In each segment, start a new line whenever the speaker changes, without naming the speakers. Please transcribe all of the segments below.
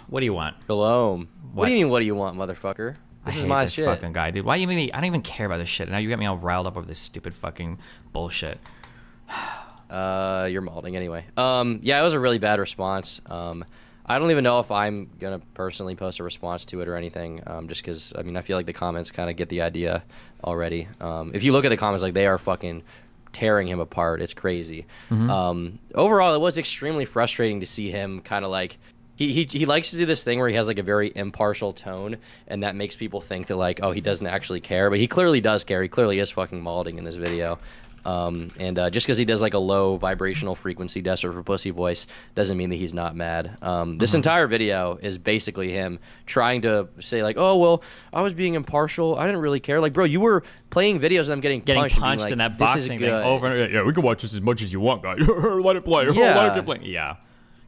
What do you want?
Shalom. What do you mean, what do you want, motherfucker? This is my shit.
Fucking guy, dude. Why do you make me? I don't even care about this shit. Now you got me all riled up over this stupid fucking bullshit.
You're molding anyway. Yeah, it was a really bad response. I don't even know if I'm gonna personally post a response to it or anything. Just because, I mean, I feel like the comments kind of get the idea already. If you look at the comments, like, they are fucking tearing him apart. It's crazy. Overall, it was extremely frustrating to see him kind of like, he likes to do this thing where he has like a very impartial tone, and that makes people think that like, oh, he doesn't actually care, but he clearly does care. He clearly is fucking malding in this video. Just because he does like a low vibrational frequency desperate for pussy voice doesn't mean that he's not mad. This entire video is basically him trying to say like, oh, well, I was being impartial, I didn't really care. Like, bro, you were playing videos of them getting punched
like,
in
that boxing thing over and over.
Yeah, we can watch this as much as you want, guys. Let it play.
Yeah.
Let it keep playing.
Yeah.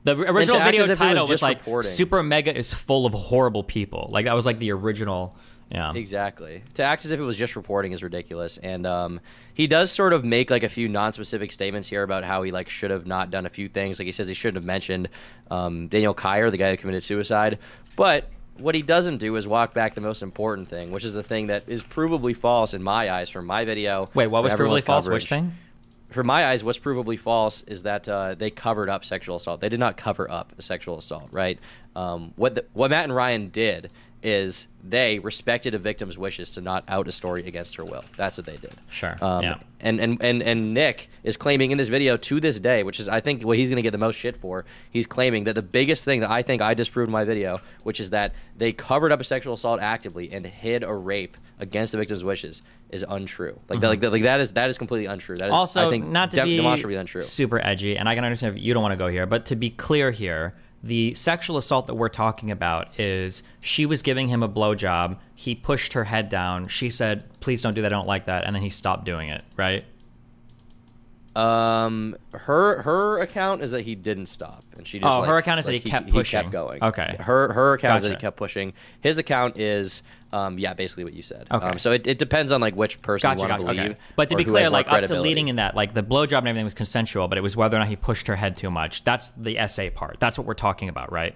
The original video title was like,
reporting.
Super Mega is full of horrible people. Like, that was like the original. Yeah.
Exactly. To act as if it was just reporting is ridiculous. And he does sort of make like a few non-specific statements here about how he like should have not done a few things. Like, he says he shouldn't have mentioned Daniel Kyer, the guy who committed suicide. But what he doesn't do is walk back the most important thing, which is the thing that is provably false in my eyes from my video.
Wait, what was provably false? Which thing?
For my eyes, what's provably false is that they covered up sexual assault. They did not cover up a sexual assault, right? What Matt and Ryan did is they respected a victim's wishes to not out a story against her will. That's what they did.
Sure. Yeah.
And Nick is claiming in this video to this day, which is I think what he's going to get the most shit for, he's claiming that the biggest thing that I think I disproved in my video, which is that they covered up a sexual assault actively and hid a rape against the victim's wishes, is untrue. Like, that is completely untrue. That is
also,
I think,
not to be
demonstrably untrue.
Super edgy, and I can understand if you don't want to go here, but to be clear here, the sexual assault that we're talking about is she was giving him a blowjob. He pushed her head down. She said, please don't do that. I don't like that. And then he stopped doing it, right?
Her account is that he didn't stop, and she just
her account is that he kept pushing.
He kept going.
Okay.
Her account is that he kept pushing. His account is yeah, basically what you said. Okay. So it depends on like which person you want to believe. Okay.
But to be clear, like up to leading in that, like the blowjob and everything was consensual, but it was whether or not he pushed her head too much. That's the essay part. That's what we're talking about, right?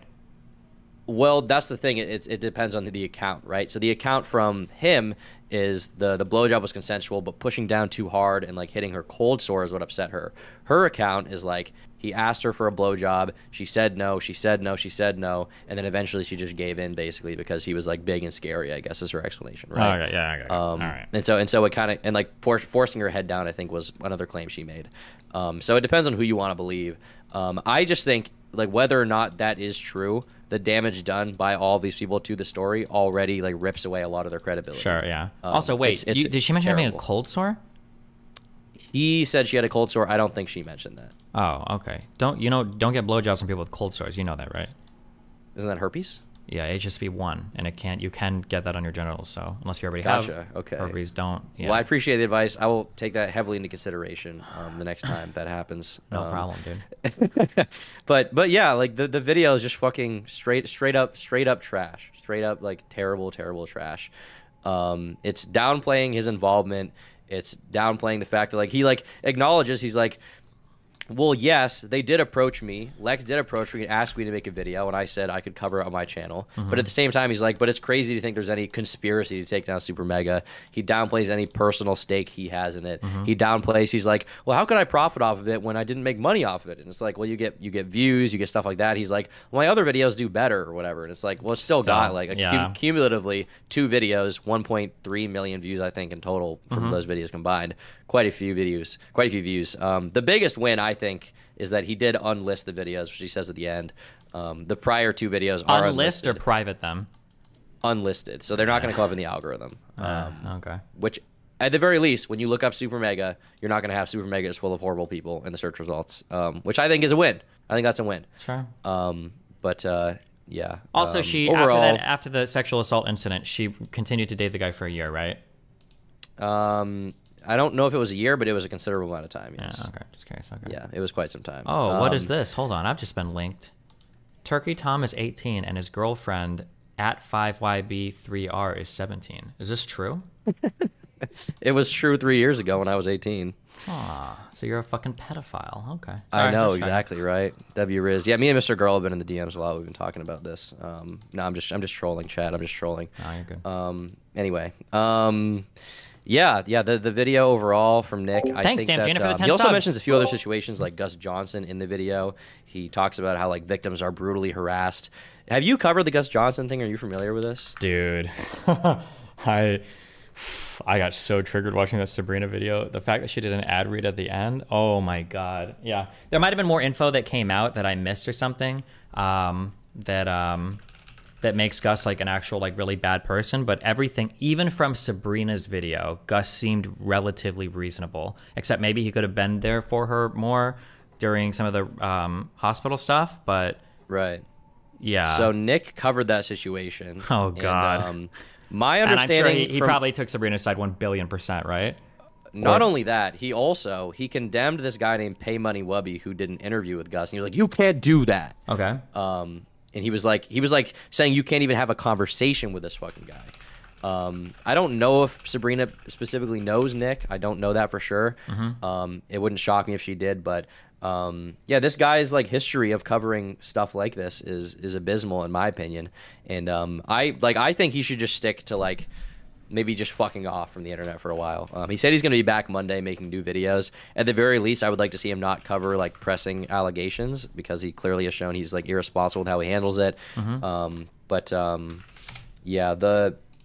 Well, that's the thing. It depends on the account, right? So the account from him is the blowjob was consensual, but pushing down too hard and like hitting her cold sore is what upset her. Her account is like he asked her for a blowjob, she said no, she said no, she said no, and then eventually she just gave in basically because he was like big and scary, I guess is her explanation, right?
Okay, yeah, okay. All right.
And so it kind of, and like forcing her head down, I think was another claim she made. So it depends on who you want to believe. I just think like whether or not that is true, the damage done by all these people to the story already like rips away a lot of their credibility.
Sure, yeah. Also, wait, did she mention having a cold sore?
He said she had a cold sore. I don't think she mentioned that.
Oh, okay. Don't get blowjobs from people with cold sores. You know that, right?
Isn't that herpes?
Yeah, HSV1, and you can get that on your genitals. So unless you already have herpes, don't. Yeah.
Well, I appreciate the advice. I will take that heavily into consideration the next time that happens.
No problem, dude.
but yeah, like the video is just fucking straight up trash. Straight up like terrible trash. It's downplaying his involvement. It's downplaying the fact that like he like acknowledges he's like, well, yes, they did approach me. Lex did approach me and ask me to make a video, and I said I could cover it on my channel. But at the same time, he's like, but it's crazy to think there's any conspiracy to take down SuperMega. He downplays any personal stake he has in it. He downplays, he's like, well, how could I profit off of it when I didn't make money off of it? And it's like, well, you get views, you get stuff like that. He's like, well, my other videos do better or whatever. And it's like, well, it's still got like cumulatively 2 videos, 1.3 million views, I think, in total from those videos combined. Quite a few views. The biggest win, I think, is that he did unlist the videos, which he says at the end. The prior 2 videos are unlisted.
Or private them?
Unlisted. So they're not going to come up in the algorithm.
Okay.
Which, at the very least, when you look up SuperMega, you're not going to have SuperMega is full of horrible people in the search results, which I think is a win. I think that's a win.
Sure.
Yeah.
Also, she,
overall,
after the sexual assault incident, she continued to date the guy for a year, right?
I don't know if it was a year, but it was a considerable amount of time, yes.
Yeah, okay. Just curious. Okay.
Yeah, it was quite some time.
Oh, what is this? Hold on. I've just been linked. Turkey Tom is 18 and his girlfriend at 5YB3R is 17. Is this true?
It was true 3 years ago when I was 18.
Aw, so you're a fucking pedophile. Okay.
I
Alright,
know
just checking.
exactly, right? W Riz. Yeah, me and Mr. Girl have been in the DMs a lot. We've been talking about this. No, I'm just trolling, chat. I'm just trolling.
No, you're good.
Anyway. Yeah. The video overall from Nick. I
Thanks,
think
Damn Gina, for the 10
he also
subs.
mentions a few other situations like Gus Johnson in the video. He talks about how like victims are brutally harassed. Have you covered the Gus Johnson thing? Are you familiar with this?
Dude, I got so triggered watching that Sabrina video. The fact that she did an ad read at the end. Oh my God. Yeah. There might have been more info that came out that I missed or something. That makes Gus like an actual like really bad person. But everything, even from Sabrina's video, Gus seemed relatively reasonable. Except maybe he could have been there for her more during some of the hospital stuff. But
Right.
yeah.
So Nick covered that situation.
Oh, God.
And, my
and I'm
understanding
sure he probably took Sabrina's side 1,000,000,000%, right?
Not only that, he condemned this guy named Pay Money Wubby who did an interview with Gus, and he was like, "You can't do that."
Okay.
And he was like saying you can't even have a conversation with this fucking guy. I don't know if Sabrina specifically knows Nick. I don't know that for sure. It wouldn't shock me if she did, but yeah, this guy's like history of covering stuff like this is abysmal in my opinion. And I think he should just stick to like maybe just fucking off from the internet for a while. He said he's going to be back Monday making new videos. At the very least, I would like to see him not cover like pressing allegations because he clearly has shown he's like irresponsible with how he handles it. Yeah,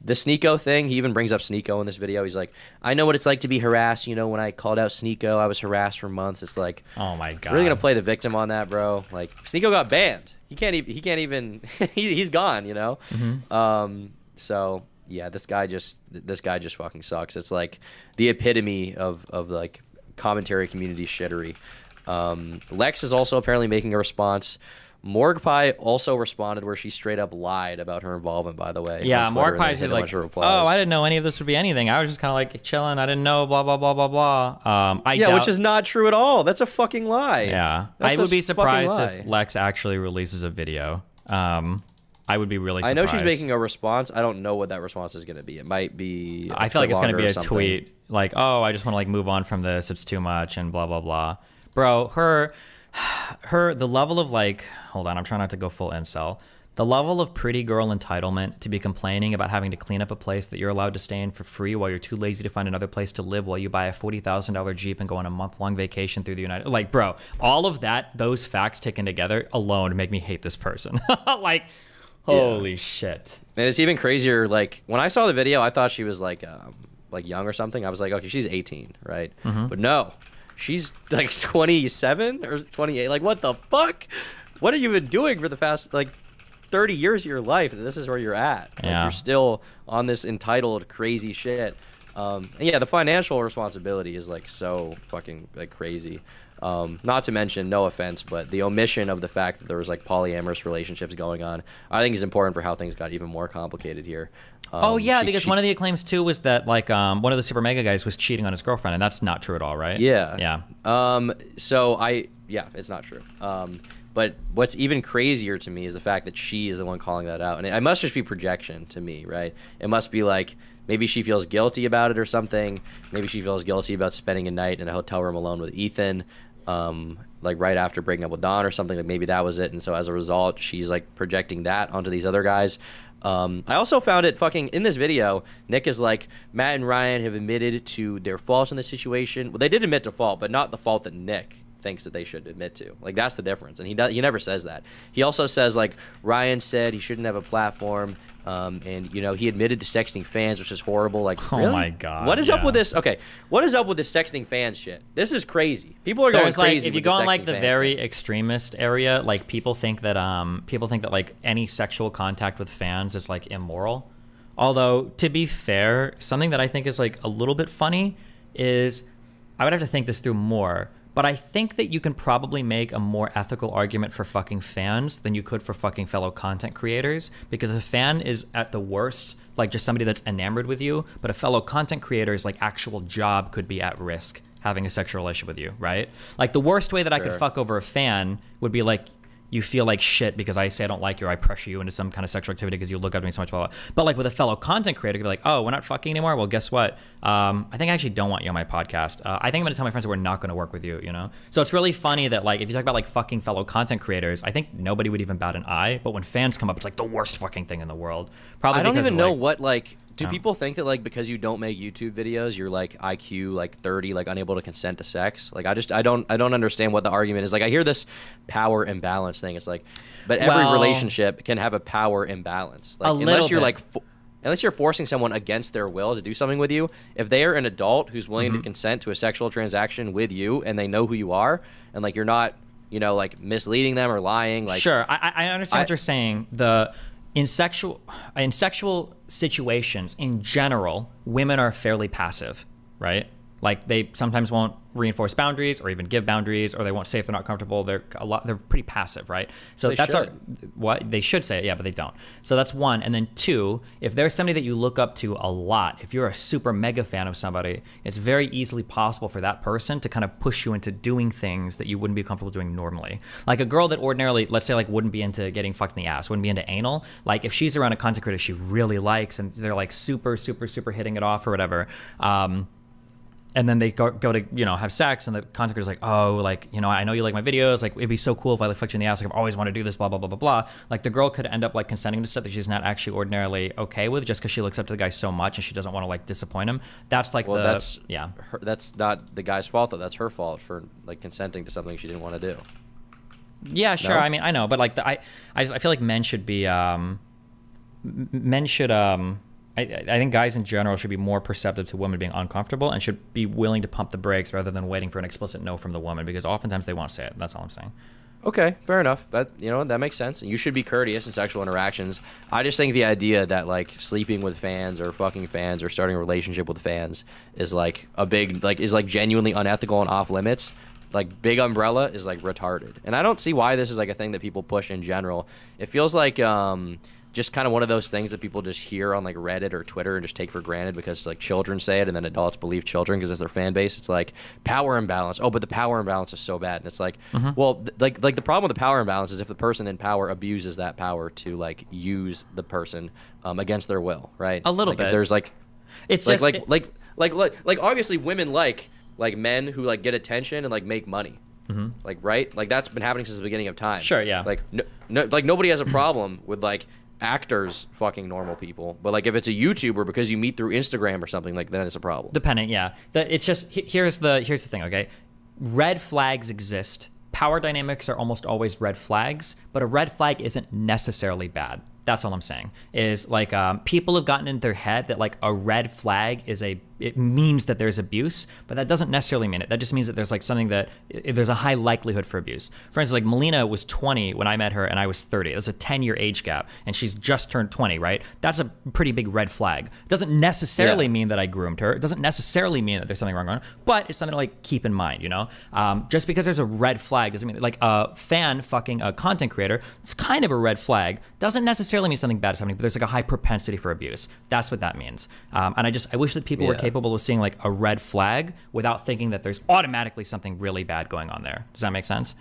the Sneeko thing, he even brings up Sneeko in this video. He's like, I know what it's like to be harassed. You know, when I called out Sneeko, I was harassed for months. It's like,
Oh my God.
really gonna play the victim on that, bro? Like, Sneeko got banned. He can't even. He's gone. You know. So yeah, this guy just fucking sucks. It's like the epitome of like commentary community shittery. Lex is also apparently making a response. Morgue Pie also responded where she straight up lied about her involvement, by the way.
Yeah,
on Twitter,
Morgue Pie
and they
said
hit a
like,
bunch of replies.
oh, I didn't know any of this would be anything. I was just kind of like chilling. I didn't know, blah, blah, blah, blah, blah.
Which is not true at all. That's a fucking lie.
Yeah.
That's
I would
a
be
fucking
surprised
lie.
if Lex actually releases a video. I would be really surprised.
I know she's making a response. I don't know what that response is going to be. It might be.
I feel like it's going to be a
something.
tweet like, oh, I just want to like move on from this. It's too much and blah, blah, blah. Bro, the level of like, hold on, I'm trying not to go full incel. The level of pretty girl entitlement to be complaining about having to clean up a place that you're allowed to stay in for free while you're too lazy to find another place to live while you buy a $40,000 Jeep and go on a month-long vacation through the United... Like, bro, all of that, those facts taken together alone make me hate this person. Like, holy shit.
And it's even crazier. Like, when I saw the video, I thought she was like young or something. I was like, okay, she's 18, right? But no, she's like 27 or 28. Like, what the fuck? What have you been doing for the past like 30 years of your life? This is where you're at. Like,
Yeah.
you're still on this entitled crazy shit. And yeah, the financial responsibility is like so fucking like crazy. Not to mention, no offense, but the omission of the fact that there was like polyamorous relationships going on, I think is important for how things got even more complicated here.
Oh yeah, because one of the claims too was that like one of the SuperMega guys was cheating on his girlfriend, and that's not true at all, right?
Yeah.
Yeah.
Yeah, it's not true. But what's even crazier to me is the fact that she is the one calling that out. And it must just be projection to me, right? It must be like maybe she feels guilty about it or something. Maybe she feels guilty about spending a night in a hotel room alone with Ethan, like right after breaking up with Don or something. Like maybe that was it. And so as a result, she's like projecting that onto these other guys. I also found it fucking in this video. Nick is like, Matt and Ryan have admitted to their fault in this situation. Well, they did admit to fault, but not the fault that Nick thinks that they should admit to. Like, that's the difference. And he never says that. He also says like Ryan said he shouldn't have a platform, and you know, he admitted to sexting fans, which is horrible. Like,
Oh
really?
my God,
what is up
yeah.
with this? Okay, what is up with this sexting fans shit? This is crazy. People are going
There's like,
crazy
if you
with
go
the
on like
sexting
the
fans
very
thing.
extremist area, like people think that like any sexual contact with fans is like immoral. Although, to be fair, something that I think is like a little bit funny is, I would have to think this through more, but I think that you can probably make a more ethical argument for fucking fans than you could for fucking fellow content creators, because a fan is at the worst like just somebody that's enamored with you, but a fellow content creator's like actual job could be at risk having a sexual relationship with you, right? Like the worst way that I could
Sure.
fuck over a fan would be like, you feel like shit because I say I don't like you or I pressure you into some kind of sexual activity because you look up to me so much, blah, blah. But like with a fellow content creator, you could be like, oh, we're not fucking anymore. Well, guess what? I think I actually don't want you on my podcast. I think I'm gonna tell my friends that we're not gonna work with you, you know? So it's really funny that like, if you talk about like fucking fellow content creators, I think nobody would even bat an eye, but when fans come up, it's like the worst fucking thing in the world. Probably
I don't
because
even
of,
know
like,
what, like, do people think that like because you don't make YouTube videos, you're like IQ like 30, like unable to consent to sex? Like I don't understand what the argument is. Like I hear this power imbalance thing. It's like, but every relationship can have a power imbalance. Like unless you're like unless you're forcing someone against their will to do something with you, if they are an adult who's willing to consent to a sexual transaction with you and they know who you are and like you're not, you know, like misleading them or lying, like
sure, I understand what you're saying. In sexual situations, in general, women are fairly passive, right? Like they sometimes won't reinforce boundaries or even give boundaries, or they won't say if they're not comfortable. They're pretty passive, right? So that's what they should say it, yeah, but they don't. So that's one. And then two, if there's somebody that you look up to a lot, if you're a super mega fan of somebody, it's very easily possible for that person to kind of push you into doing things that you wouldn't be comfortable doing normally. Like a girl that ordinarily, let's say, like wouldn't be into getting fucked in the ass, wouldn't be into anal. Like if she's around a content creator she really likes and they're like super hitting it off or whatever, and then they go to, you know, have sex, and the content creator's like, oh, like, you know, I know you like my videos, like, it'd be so cool if I like fucked you in the ass, like, I've always wanted to do this, blah, blah, blah, blah, blah. Like, the girl could end up, like, consenting to stuff that she's not actually ordinarily okay with just because she looks up to the guy so much and she doesn't want to, like, disappoint him. That's, like,
that's not the guy's fault, though. That's her fault for, like, consenting to something she didn't want to do.
Yeah, sure. No? I mean, I know, but, like, I feel like men should be, I think guys in general should be more perceptive to women being uncomfortable and should be willing to pump the brakes rather than waiting for an explicit no from the woman, because oftentimes they won't say it. That's all I'm saying.
Okay, fair enough. That, you know, that makes sense. You should be courteous in sexual interactions. I just think the idea that like sleeping with fans or fucking fans or starting a relationship with fans is like a big, like, is like genuinely unethical and off limits. Like big umbrella is like retarded. And I don't see why this is like a thing that people push in general. It feels like just kind of one of those things that people just hear on like Reddit or Twitter and just take for granted because like children say it and then adults believe children because it's their fan base. It's like power imbalance. Oh, but the power imbalance is so bad. And it's like, well, like the problem with the power imbalance is if the person in power abuses that power to like use the person against their will, right?
A little
like,
bit.
If there's like,
it's
like,
just,
like obviously women like men who like get attention and like make money. Like, right? Like that's been happening since the beginning of time.
Sure, yeah.
Like like nobody has a problem with like actors fucking normal people, but like if it's a YouTuber because you meet through Instagram or something, like then it's a problem.
Dependent, yeah. It's just, here's the thing, okay? Red flags exist. Power dynamics are almost always red flags, but a red flag isn't necessarily bad. That's all I'm saying. Is like people have gotten in their head that like a red flag is it means that there's abuse, but that doesn't necessarily mean it. That just means that there's like something that there's a high likelihood for abuse. For instance, like Melina was 20 when I met her and I was 30. That's a 10-year age gap and she's just turned 20, right? That's a pretty big red flag. It doesn't necessarily mean that I groomed her. It doesn't necessarily mean that there's something wrong on her, but it's something to like keep in mind, you know? Just because there's a red flag doesn't mean like a fan fucking a content creator, it's kind of a red flag. Doesn't necessarily mean something bad is happening, but there's like a high propensity for abuse. That's what that means. And I wish that people were capable of seeing like a red flag without thinking that there's automatically something really bad going on there. Does that make sense?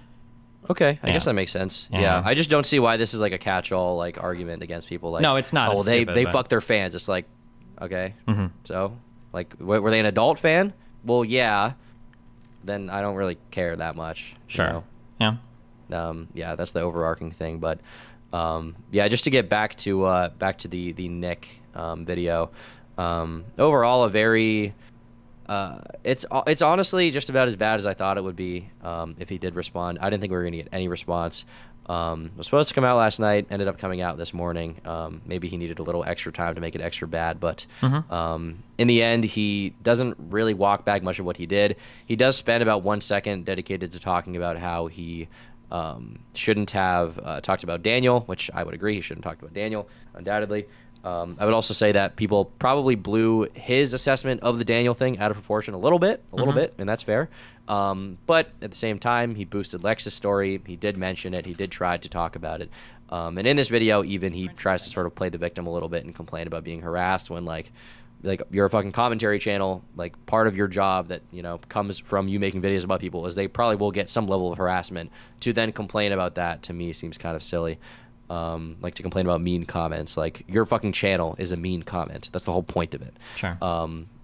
Okay, I guess that makes sense. Yeah, I just don't see why this is like a catch-all like argument against people. Like,
no, it's not.
Oh, well, they fuck their fans. It's like, okay, so like, were they an adult fan? Well, yeah. Then I don't really care that much.
Sure.
You know? Yeah, that's the overarching thing. But yeah, just to get back to the Nick video. Overall, a very it's honestly just about as bad as I thought it would be if he did respond. I didn't think we were gonna get any response. It was supposed to come out last night, ended up coming out this morning. Maybe he needed a little extra time to make it extra bad, but in the end, he doesn't really walk back much of what he did. He does spend about 1 second dedicated to talking about how he shouldn't have talked about Daniel, which I would agree. He shouldn't have talked about Daniel, undoubtedly. I would also say that people probably blew his assessment of the Daniel thing out of proportion a little bit, and that's fair. But at the same time, he boosted Lex's story. He did mention it. He did try to talk about it. And in this video, even he tries to sort of play the victim a little bit and complain about being harassed when, like, like you're a fucking commentary channel, like part of your job that, you know, comes from you making videos about people is they probably will get some level of harassment. To then complain about that, to me, seems kind of silly. Like to complain about mean comments, like your fucking channel is a mean comment. That's the whole point of it.
Sure.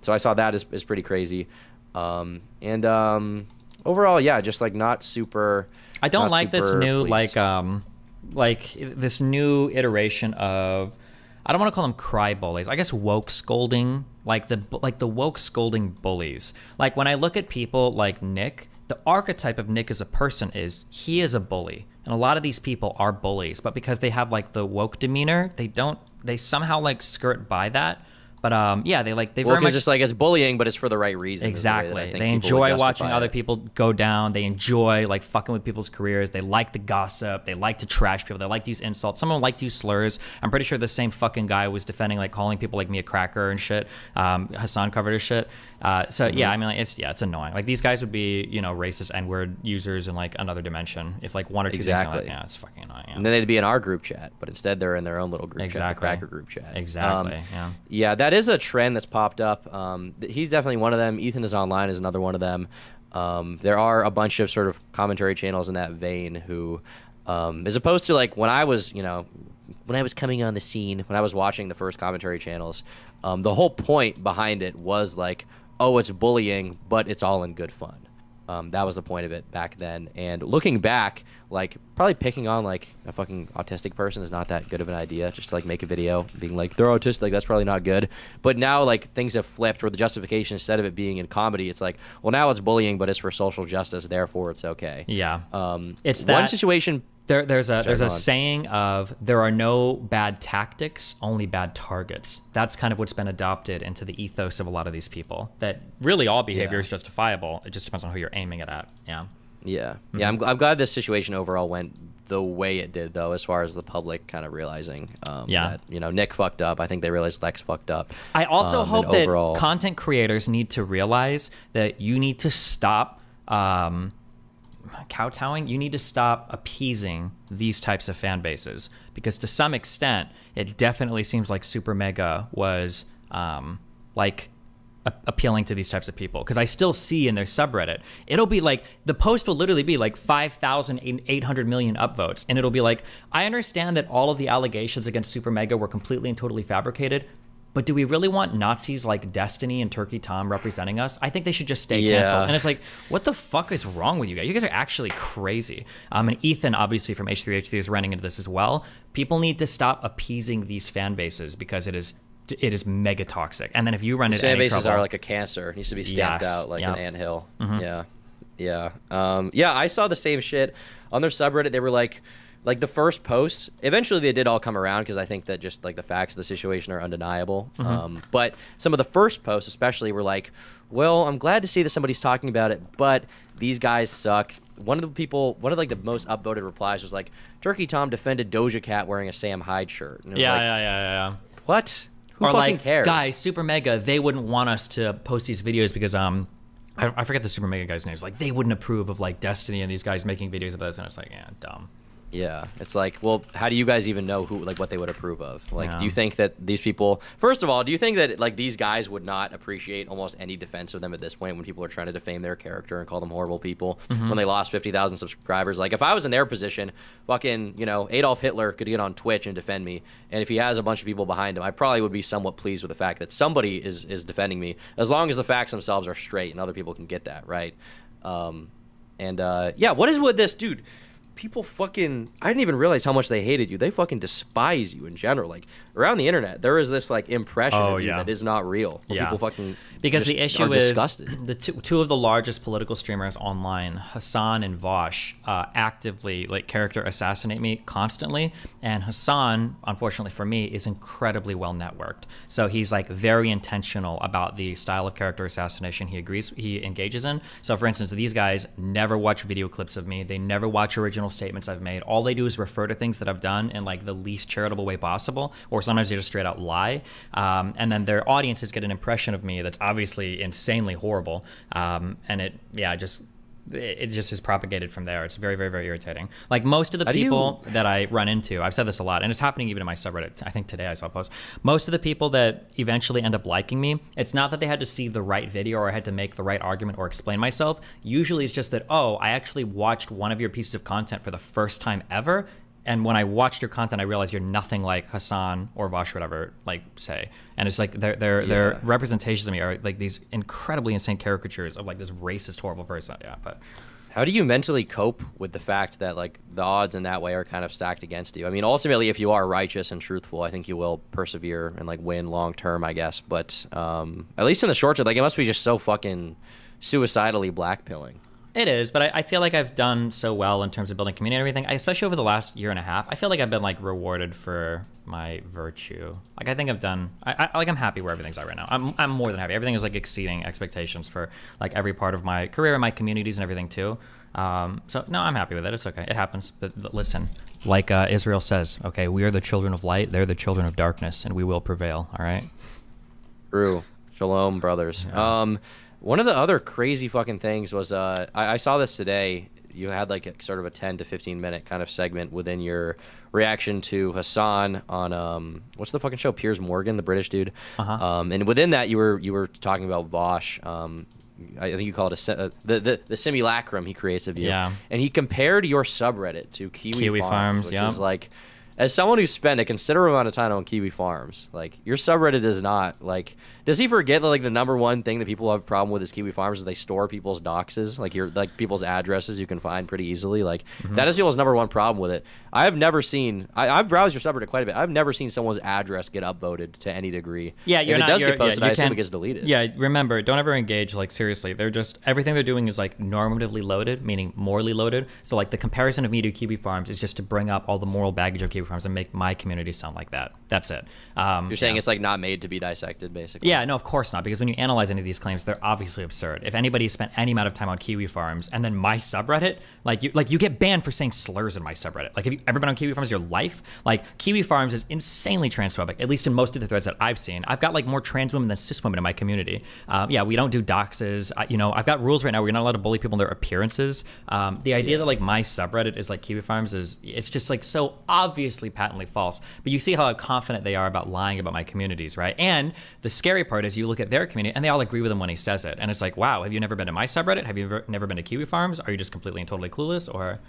So I saw that as pretty crazy. Overall, yeah, just like not super.
I don't like this new
pleased.
like this new iteration of, I don't want to call them cry bullies. I guess woke scolding, like the woke scolding bullies. Like when I look at people like Nick, the archetype of Nick as a person is he is a bully. And a lot of these people are bullies, but because they have like the woke demeanor, they somehow like skirt by that. But yeah, they very much
just like it's bullying, but it's for the right reason.
Exactly. They enjoy watching other people go down. They enjoy like fucking with people's careers. They like the gossip. They like to trash people. They like to use insults. Some of them like to use slurs. I'm pretty sure the same fucking guy was defending like calling people like me a cracker and shit. Hassan covered his shit. So yeah, I mean, like, it's annoying. Like these guys would be, you know, racist N-word users in like another dimension. If like one or two things, I'm like, yeah, it's fucking annoying. Yeah.
And then they'd be in our group chat, but instead they're in their own little group chat, the cracker group chat.
Exactly.
Yeah, that is a trend that's popped up. He's definitely one of them. Ethan is online is another one of them. There are a bunch of sort of commentary channels in that vein who, as opposed to like when I was, you know, when I was coming on the scene, when I was watching the first commentary channels, the whole point behind it was like, oh, it's bullying, but it's all in good fun. That was the point of it back then. And looking back, like probably picking on like a fucking autistic person is not that good of an idea. Just to like make a video being like they're autistic, like that's probably not good. But now like things have flipped where the justification, instead of it being in comedy, it's like, well, now it's bullying, but it's for social justice, therefore it's okay.
Yeah.
It's that one situation.
There's a saying of there are no bad tactics, only bad targets. That's kind of what's been adopted into the ethos of a lot of these people. That really all behavior is justifiable. It just depends on who you're aiming it at. Yeah.
Yeah. Mm-hmm. Yeah. I'm glad this situation overall went the way it did, though, as far as the public kind of realizing that, you know, Nick fucked up. I think they realized Lex fucked up.
I also hope that content creators need to realize that you need to stop kowtowing. You need to stop appeasing these types of fan bases, because to some extent it definitely seems like SuperMega was like appealing to these types of people, because I still see in their subreddit, it'll be like the post will literally be like 5,800 million upvotes, and it'll be like, I understand that all of the allegations against SuperMega were completely and totally fabricated, but do we really want Nazis like Destiny and Turkey Tom representing us? I think they should just stay canceled. And it's like, what the fuck is wrong with you guys? You guys are actually crazy. And Ethan, obviously from H3H3, is running into this as well. People need to stop appeasing these fan bases, because it is mega toxic. And then if you run into any trouble,
fan bases are like a cancer. It needs to be stamped out like an anthill. Yeah. I saw the same shit on their subreddit. They were like the first posts, eventually they did all come around, because I think that just like the facts of the situation are undeniable. But some of the first posts especially were like, well, I'm glad to see that somebody's talking about it, but these guys suck. One of like the most upvoted replies was like, Turkey Tom defended Doja Cat wearing a Sam Hyde shirt. And it was
yeah.
What? Who
or
fucking
like,
cares?
Guys, SuperMega, they wouldn't want us to post these videos because I forget the SuperMega guy's names. Like, they wouldn't approve of like Destiny and these guys making videos about this, and it's like, yeah, dumb.
Yeah, it's like, well, how do you guys even know who, like, what they would approve of? Like, do you think that these people, first of all, do you think that like these guys would not appreciate almost any defense of them at this point when people are trying to defame their character and call them horrible people when they lost 50,000 subscribers? Like, if I was in their position, fucking, you know, Adolf Hitler could get on Twitch and defend me, and if he has a bunch of people behind him, I probably would be somewhat pleased with the fact that somebody is defending me, as long as the facts themselves are straight and other people can get that right. Yeah, what is with this, dude? People fucking, I didn't even realize how much they hated you. They fucking despise you in general. Like, around the internet, there is this like impression of you that is not real. People fucking,
because the issue is
disgusted.
The two of the largest political streamers online, Hassan and Vosh, actively like character assassinate me constantly. And Hassan, unfortunately for me, is incredibly well networked. So he's like very intentional about the style of character assassination he engages in. So for instance, these guys never watch video clips of me. They never watch original statements I've made. All they do is refer to things that I've done in like the least charitable way possible, or sometimes they just straight out lie. And then their audiences get an impression of me that's obviously insanely horrible. And it, just it just is propagated from there. It's very, very, very irritating. Like most of the
How do you-
people that I run into, I've said this a lot, and it's happening even in my subreddit. I think today I saw a post. Most of the people that eventually end up liking me, it's not that they had to see the right video or I had to make the right argument or explain myself. Usually it's just that, oh, I actually watched one of your pieces of content for the first time ever. And when I watched your content, I realized you're nothing like Hassan or Vosh, whatever, like say. And it's like their representations of me are like these incredibly insane caricatures of like this racist, horrible person. Yeah, but
How do you mentally cope with the fact that like the odds in that way are kind of stacked against you? I mean, ultimately, if you are righteous and truthful, I think you will persevere and like win long term, I guess. But at least in the short term, like it must be just so fucking suicidally blackpilling.
it is, but I feel like I've done so well in terms of building community and everything. Especially over the last year and a half, I feel like I've been like rewarded for my virtue. Like I think I've done. I'm happy where everything's at right now. I'm more than happy. Everything is like exceeding expectations for like every part of my career and my communities and everything too. So no, I'm happy with it. It's okay. It happens. But listen, like Israel says, okay, we are the children of light. They're the children of darkness, and we will prevail. All right.
True. Shalom, brothers.
Yeah.
One of the other crazy fucking things was I saw this today. You had like a sort of a 10 to 15 minute kind of segment within your reaction to Hassan on what's the fucking show? Piers Morgan, the British dude. And within that, you were talking about Vosh. I think you call it the simulacrum he creates of you.
Yeah.
And he compared your subreddit to Kiwi Farms, which
yeah.
is like, as someone who spent a considerable amount of time on Kiwi Farms, like your subreddit is not like. Does he forget that like the number one thing that people have a problem with is Kiwi Farms is they store people's doxes, like people's addresses you can find pretty easily. Like that is people's number one problem with it. I have never seen. I've browsed your subreddit quite a bit. I've never seen someone's address get upvoted to any degree.
Yeah,
if it does get posted, I assume it gets deleted.
Yeah, remember, don't ever engage, like, seriously. They're just, everything they're doing is, like, normatively loaded, meaning morally loaded. So, like, the comparison of me to Kiwi Farms is just to bring up all the moral baggage of Kiwi Farms and make my community sound like that. That's it.
You're saying it's, like, not made to be dissected, basically?
Yeah, no, of course not, because when you analyze any of these claims, they're obviously absurd. If anybody spent any amount of time on Kiwi Farms and then my subreddit, you get banned for saying slurs in my subreddit. Like, have you ever been on Kiwi Farms in your life? Like, Kiwi Farms is insanely transphobic, at least in most of the threads that I've seen. I've got like more trans women than cis women in my community. Yeah, we don't do doxes. I've got rules right now where you're not allowed to bully people in their appearances. The idea that like my subreddit is like Kiwi Farms it's just like so obviously patently false. But you see how confident they are about lying about my communities, right? And the scary part is you look at their community and they all agree with him when he says it. And it's like, wow, have you never been to my subreddit? Have you never been to Kiwi Farms? Are you just completely and totally clueless? Or...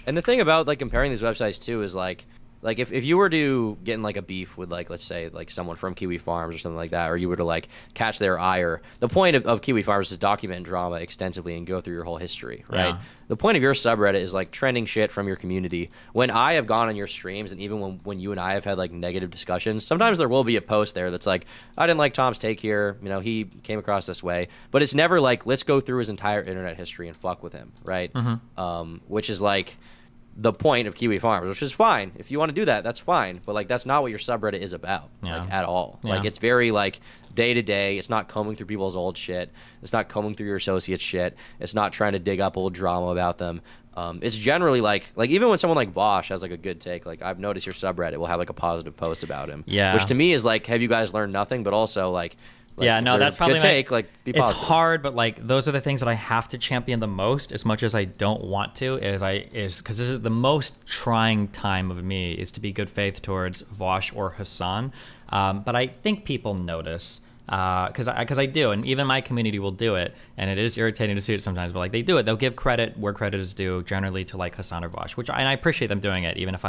And the thing about like comparing these websites too is like if you were to get in like a beef with like, let's say like someone from Kiwi Farms or something like that, or you were to like catch their ire, the point of Kiwi Farms is to document drama extensively and go through your whole history, right?
Yeah.
The point of your subreddit is like trending shit from your community. When I have gone on your streams and even when you and I have had like negative discussions, sometimes there will be a post there that's like, I didn't like Tom's take here, he came across this way, but it's never like, let's go through his entire internet history and fuck with him, right? Which is like the point of Kiwi Farms, which is fine. If you want to do that, that's fine. But like that's not what your subreddit is about, like at all.
Yeah.
Like it's very like day to day. It's not combing through people's old shit. It's not combing through your associates' shit. It's not trying to dig up old drama about them. It's generally like even when someone like Vosh has like a good take, like I've noticed your subreddit will have like a positive post about him.
Yeah.
Which to me is like, have you guys learned nothing? But also like
yeah, no, that's probably
good take. Like, be positive.
It's hard, but like those are the things that I have to champion the most, as much as I don't want to. Is because this is the most trying time of me is to be good faith towards Vosh or Hassan, but I think people notice. Because I do, and even my community will do it, and it is irritating to see it sometimes. But like they do it, they'll give credit where credit is due, generally to like Hassan or Vosh, and I appreciate them doing it, even if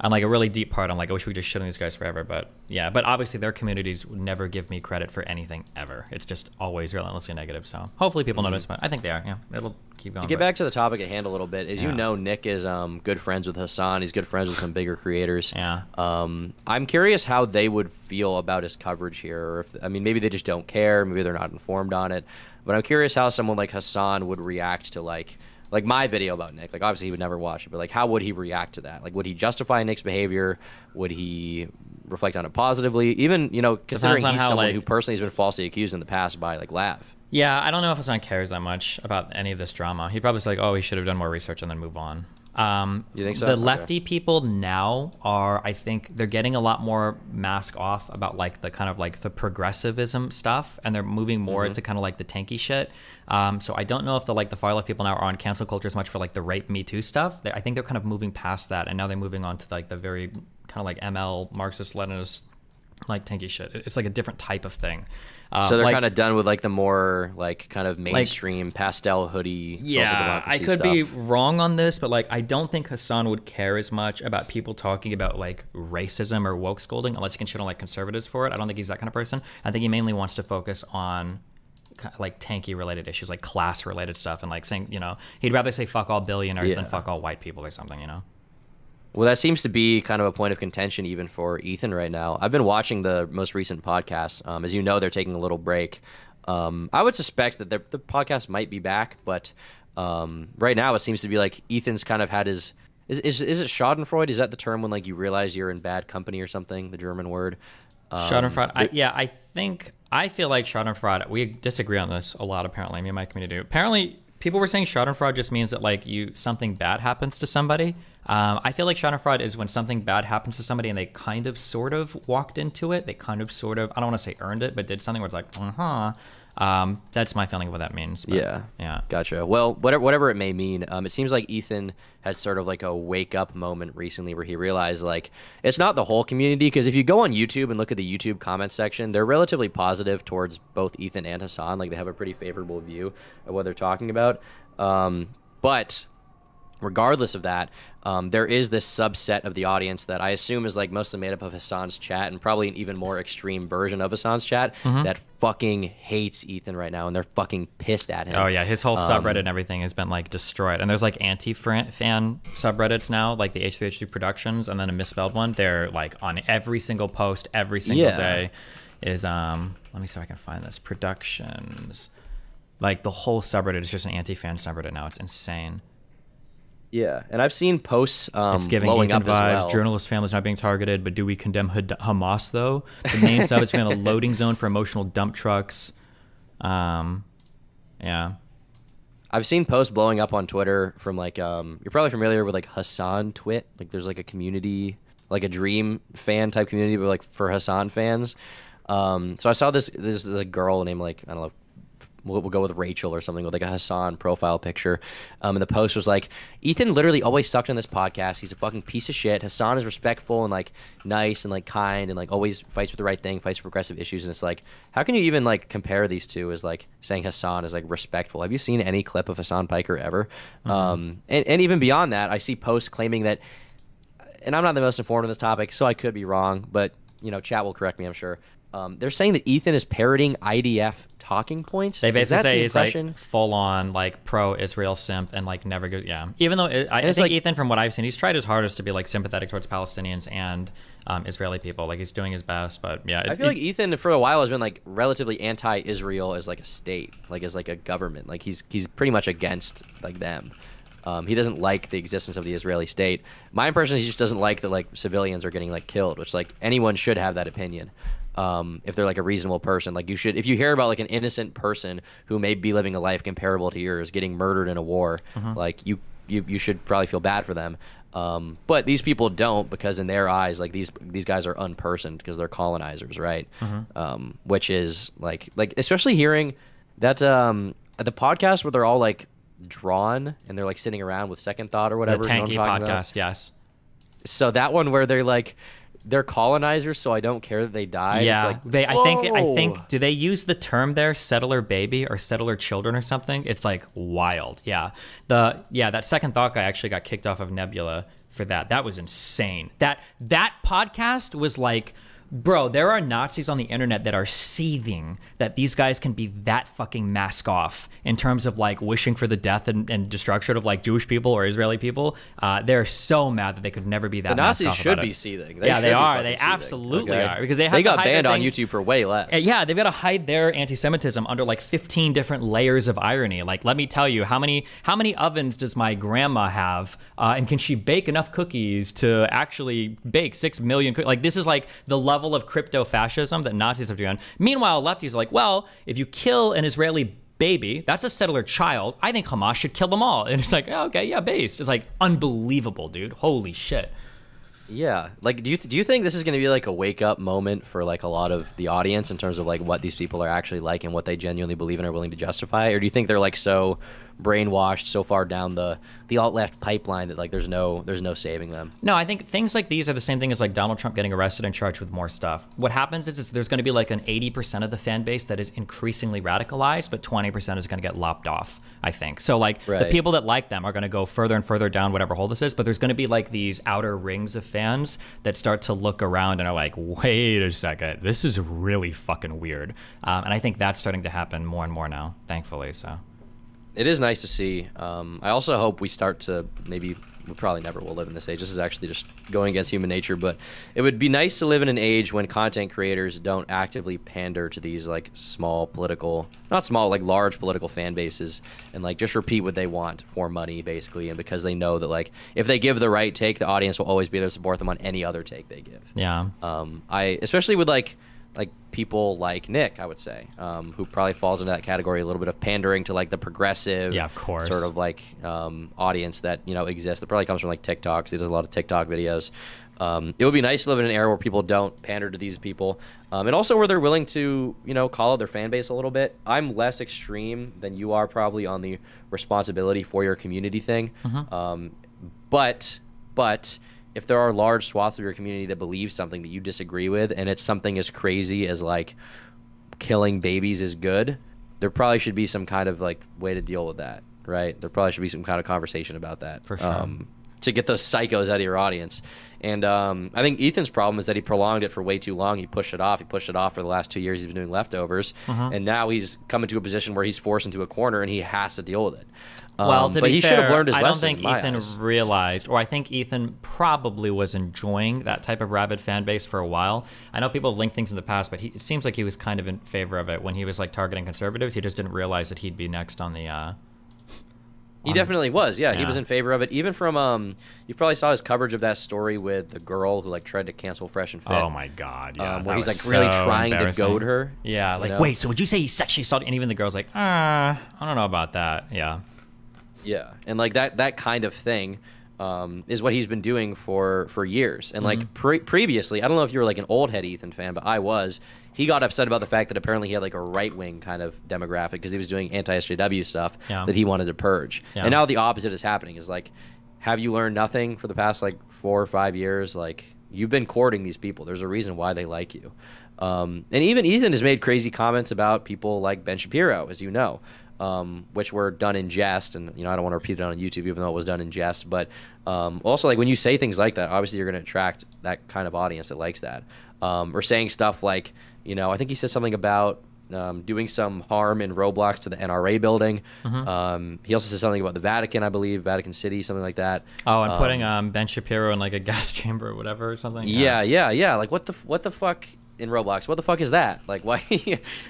on like a really deep part, I'm like, I wish we could just shit on these guys forever. But yeah, but obviously their communities would never give me credit for anything ever. It's just always relentlessly negative. So hopefully people notice, but I think they are. Yeah, it'll keep going.
To get back to the topic at hand a little bit, as Nick is good friends with Hassan. He's good friends with some bigger creators.
Yeah.
I'm curious how they would feel about his coverage here. Or if, maybe they just don't care. Maybe they're not informed on it. But I'm curious how someone like Hassan would react to like my video about Nick. Like obviously he would never watch it, but like how would he react to that? Like would he justify Nick's behavior? Would he reflect on it positively? Even considering he's someone who personally has been falsely accused in the past by like Lav.
Yeah, I don't know if Hassan cares that much about any of this drama. He'd probably say like, oh, he should have done more research and then move on.
You think so?
The
Okay.
lefty people now are, I think, they're getting a lot more mask off about like the kind of like the progressivism stuff, and they're moving more to kind of like the tanky shit. So I don't know if the far left people now are on cancel culture as much for like the rape Me Too stuff. I think they're kind of moving past that, and now they're moving on to like the very kind of like ML Marxist Leninist like tanky shit. It's like a different type of thing.
So they're
like,
kind of done with like the more like kind of mainstream pastel hoodie.
yeah, I could be wrong on this, but like I don't think Hassan would care as much about people talking about like racism or woke scolding unless he can shit on like conservatives for it. I don't think he's that kind of person. I think he mainly wants to focus on like tanky related issues, like class related stuff, and like saying, you know, he'd rather say fuck all billionaires than fuck all white people or something, you know.
Well, that seems to be kind of a point of contention even for Ethan right now. I've been watching the most recent podcast. As you know, they're taking a little break. I would suspect that the podcast might be back, but right now it seems to be like Ethan's kind of had his... Is it Schadenfreude? Is that the term when like you realize you're in bad company or something? The German word.
Schadenfreude. I feel like Schadenfreude. We disagree on this a lot. Apparently, me and my community do. Apparently, people were saying Schadenfreude just means that like something bad happens to somebody. I feel like Schadenfreude is when something bad happens to somebody and they kind of sort of walked into it. They kind of sort of, I don't want to say earned it, but did something where it's like, that's my feeling of what that means. But, yeah.
Gotcha. Well, whatever it may mean, it seems like Ethan had sort of like a wake up moment recently where he realized like it's not the whole community, because if you go on YouTube and look at the YouTube comment section, they're relatively positive towards both Ethan and Hassan. Like they have a pretty favorable view of what they're talking about. But regardless of that, there is this subset of the audience that I assume is like mostly made up of Hassan's chat, and probably an even more extreme version of Hassan's chat that fucking hates Ethan right now, and they're fucking pissed at him.
Oh yeah, his whole subreddit and everything has been like destroyed. And there's like anti-fan subreddits now, like the H3H3 Productions, and then a misspelled one. They're like on every single post, every single day is let me see if I can find this. Productions. Like the whole subreddit is just an anti-fan subreddit now. It's insane.
Yeah, and I've seen posts
it's giving
blowing
Ethan
up
vibes.
as well.
Journalist families not being targeted, but do we condemn Hamas though? The main sub is being a loading zone for emotional dump trucks. Yeah.
I've seen posts blowing up on Twitter from like you're probably familiar with like Hassan Twit. Like there's like a community, like a Dream fan type community, but like for Hassan fans. So I saw this is a girl named like, I don't know, we'll go with Rachel or something, with like a Hassan profile picture. And the post was like, Ethan literally always sucked on this podcast. He's a fucking piece of shit. Hassan is respectful and like nice and like kind and like always fights for the right thing, fights for progressive issues. And it's like, how can you even like compare these two as like saying Hassan is like respectful? Have you seen any clip of Hassan Piker ever? And even beyond that, I see posts claiming that, and I'm not the most informed on this topic, so I could be wrong, but you know, chat will correct me, I'm sure. They're saying that Ethan is parroting IDF talking points.
They basically say he's like full on like pro-Israel simp and like never goes. Yeah, even though I think like, Ethan, from what I've seen, he's tried his hardest to be like sympathetic towards Palestinians and Israeli people. Like he's doing his best, but yeah,
I feel like Ethan for a while has been like relatively anti-Israel as like a state, like as like a government. Like he's pretty much against like them. He doesn't like the existence of the Israeli state. My impression is he just doesn't like that like civilians are getting like killed, which like anyone should have that opinion. If they're like a reasonable person, like you should, if you hear about like an innocent person who may be living a life comparable to yours getting murdered in a war, like you should probably feel bad for them. But these people don't, because in their eyes, like these guys are unpersoned because they're colonizers, right? Which is like especially hearing that the podcast where they're all like drawn and they're like sitting around with Second Thought or whatever.
The Tanky
you know what I'm talking
podcast,
about?
yes.
So that one where they're like, they're colonizers, so I don't care that they die.
Yeah,
it's like,
I think do they use the term there, settler baby or settler children or something? It's like wild. Yeah, that Second Thought guy actually got kicked off of Nebula for that. That was insane. That podcast was like, bro, there are Nazis on the internet that are seething that these guys can be that fucking mask off in terms of like wishing for the death and destruction of like Jewish people or Israeli people. They're so mad that they could never be that mask off.
The Nazis should be seething.
They are. They absolutely are, because they
got banned on YouTube for way less.
Yeah, they've got to hide their anti-Semitism under like 15 different layers of irony. Like, let me tell you, how many ovens does my grandma have, and can she bake enough cookies to actually bake 6 million cookies? Like, this is like the level of crypto fascism that Nazis have done. Meanwhile, lefties are like, well, if you kill an Israeli baby. That's a settler child. I think Hamas should kill them all. And it's like, oh, okay, yeah, based. It's like unbelievable, dude. Holy shit.
Yeah, like do you think this is going to be like a wake up moment for like a lot of the audience in terms of like what these people are actually like and what they genuinely believe and are willing to justify, or do you think they're like so brainwashed, so far down the alt left pipeline that like there's no saving them?
No, I think things like these are the same thing as like Donald Trump getting arrested and charged with more stuff. What happens is there's going to be like an 80% of the fan base that is increasingly radicalized, but 20% is going to get lopped off, I think. So like the people that like them are going to go further and further down whatever hole this is, but there's going to be like these outer rings of fans that start to look around and are like, wait a second, this is really fucking weird. And I think that's starting to happen more and more now, thankfully. So
it is nice to see. I also hope we start to we probably never will live in this age. This is actually just going against human nature, but it would be nice to live in an age when content creators don't actively pander to these like small political, not small, like large political fan bases and like just repeat what they want for money basically. And because they know that like if they give the right take, the audience will always be there to support them on any other take they give.
Yeah.
I especially with like people like Nick, I would say, who probably falls into that category a little bit of pandering to like the progressive,
yeah, of course,
sort of like audience that exists. That probably comes from like TikTok. 'Cause he does a lot of TikTok videos. It would be nice to live in an era where people don't pander to these people, and also where they're willing to call out their fan base a little bit. I'm less extreme than you are probably on the responsibility for your community thing, but if there are large swaths of your community that believe something that you disagree with, and it's something as crazy as like killing babies is good, there probably should be some kind of like way to deal with that, right? There probably should be some kind of conversation about that,
for sure,
to get those psychos out of your audience. And I think Ethan's problem is that he prolonged it for way too long. He pushed it off. He pushed it off for the last 2 years. He's been doing leftovers, and now he's coming to a position where he's forced into a corner and he has to deal with it.
Well, to
but
be
he
fair,
should have learned his
I don't
lesson.
think Ethan realized, or I think Ethan probably was enjoying that type of rabid fan base for a while. I know people have linked things in the past, but it seems like he was kind of in favor of it when he was like targeting conservatives. He just didn't realize that he'd be next on the.
He definitely was. Yeah, he was in favor of it. Even from you probably saw his coverage of that story with the girl who like tried to cancel Fresh and Fit.
Oh my God! Yeah,
where he's like really trying to goad her.
Yeah, like wait, so would you say he sexually assaulted? And even the girl's like, I don't know about that. Yeah.
Yeah, and like that kind of thing is what he's been doing for years. And like previously, I don't know if you were like an old head Ethan fan, but I was. He got upset about the fact that apparently he had like a right-wing kind of demographic because he was doing anti-SJW stuff that he wanted to purge. And now the opposite is happening. Is like, have you learned nothing for the past like 4 or 5 years? Like, you've been courting these people. There's a reason why they like you. And even Ethan has made crazy comments about people like Ben Shapiro, as you know, which were done in jest. And, I don't want to repeat it on YouTube, even though it was done in jest. But also, like, when you say things like that, obviously you're going to attract that kind of audience that likes that. Or saying stuff like, I think he said something about doing some harm in Roblox to the NRA building. He also said something about the Vatican, I believe, Vatican City, something like that.
Oh, and putting Ben Shapiro in like a gas chamber or whatever or something.
Yeah. Like, what the fuck in Roblox? What the fuck is that? Like, why?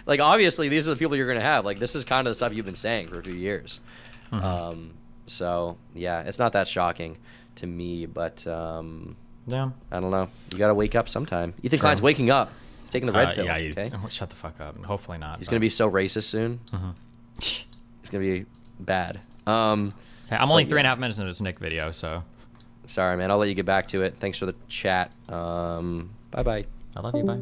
Like, obviously, these are the people you're gonna have. Like, this is kind of the stuff you've been saying for a few years. So yeah, it's not that shocking to me, but
yeah, I
don't know. You gotta wake up sometime. Ethan Klein's waking up. He's taking the red pill.
Yeah, shut the fuck up. Hopefully not.
He's going to be so racist soon. It's going to be bad.
I'm only 3.5 minutes into this Nick video, so.
Sorry, man. I'll let you get back to it. Thanks for the chat. Bye-bye.
I love you. Bye.